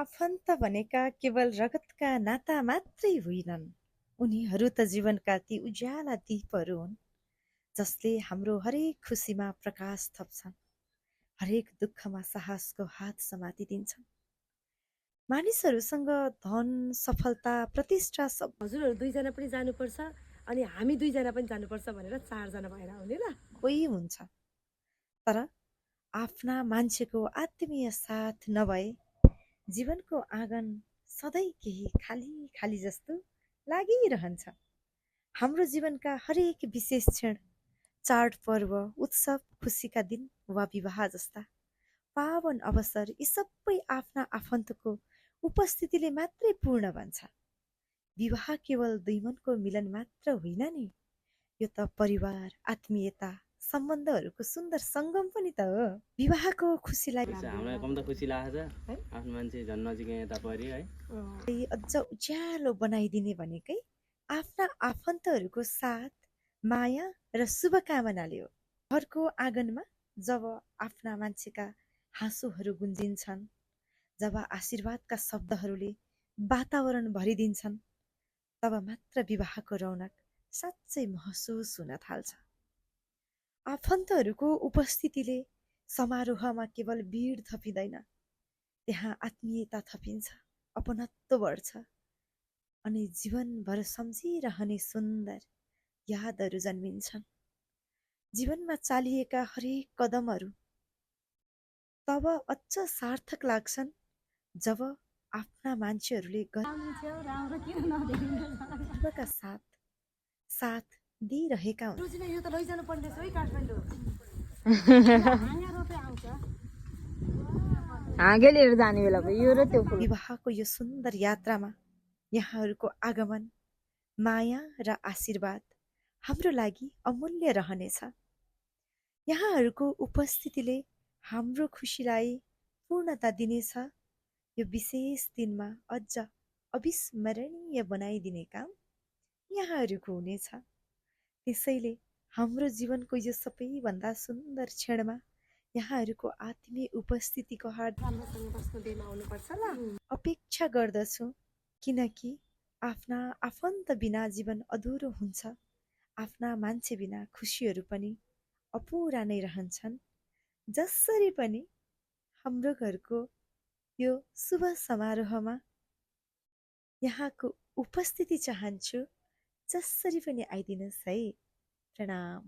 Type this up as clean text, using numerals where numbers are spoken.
आफन्त भनेका केवल रगतका नाता मात्रै होइनन्, उनीहरू त जीवनका ती उज्याला दीपहरू हुन् जसले हाम्रो हरेक खुसीमा प्रकाश थप्छन्, हरेक दुःखमा साहसको हात समातिदिन्छन्। मानिसहरूसँग धन, सफलता, प्रतिष्ठा सब हजुरहरू दुईजना पनि जानुपर्छ अनि हामी दुईजना पनि जानुपर्छ भनेर चारजना भएर आउने ल। कोही हुन्छ, तर आफ्ना मान्छेको आत्मीय साथ नभए जीवनको आँगन सधैँ केही खाली खाली जस्तो लागिरहन्छ। हाम्रो जीवनका हरेक विशेष क्षण, चाडपर्व, उत्सव, खुसीका दिन वा विवाह जस्ता पावन अवसर यी सबै आफ्ना आफन्तको उपस्थितिले मात्रै पूर्ण बन्छ। विवाह केवल दुई मनको मिलन मात्र होइन नि, यो त परिवार, आत्मीयता, सम्बन्धहरूको सुन्दर सङ्गम पनि त हो। विवाहको खुसीलाई हामीलाई कम त खुसी लाग्छ है, आफ्नो मान्छे झन् नजिकै यता परि है। अझ उज्यालो बनाइदिने भनेकै आफ्ना आफन्तहरूको साथ, माया र शुभकामनाले हो। घरको आँगनमा जब आफ्ना मान्छेका हाँसोहरू गुन्जिन्छन्, जब आशीर्वादका शब्दहरूले वातावरण भरिदिन्छन्, तब मात्र विवाहको रौनक साँच्चै महसुस हुन थाल्छ। आफन्तहरूको उपस्थितिले समारोहमा केवल भिड थपिँदैन, त्यहाँ आत्मीयता थपिन्छ, अपनत्व बढ्छ अनि जीवनभर सम्झिरहने सुन्दर यादहरू जन्मिन्छन्। जीवनमा चालिएका हरेक कदमहरू तब अझ सार्थक लाग्छन् जब आफ्ना मान्छेहरूले गर्वका साथ साथ दिइरहेका हुन्। रोजिना यो त लैजानु पर्ने छ है काठमाडौँ। हाँगे लिएर जाने बेला भयो यो र त्यो फुल। विवाहको यो सुन्दर यात्रामा यहाँहरूको आगमन, माया र आशीर्वाद हाम्रो लागि अमूल्य रहनेछ। यहाँहरूको उपस्थितिले हाम्रो खुसीलाई पूर्णता दिनेछ। यो विशेष दिनमा अझ अविस्मरणीय बनाइदिने काम यहाँहरूको हुनेछ। त्यसैले हाम्रो जीवनको यो सबैभन्दा सुन्दर क्षणमा यहाँहरूको आत्मीय उपस्थितिको राम्रोसँग बस्नु बेमा आउनुपर्छ ल। अपेक्षा गर्दछु, किनकि आफ्ना आफन्त बिना जीवन अधुरो हुन्छ। आफ्ना मान्छे बिना खुसीहरू पनि अपुरा नै रहन्छन्। जसरी पनि हाम्रो घरको यो शुभ समारोहमा यहाँको उपस्थिति चाहन्छु। जसरी पनि आइदिनुहोस् है। प्रणाम।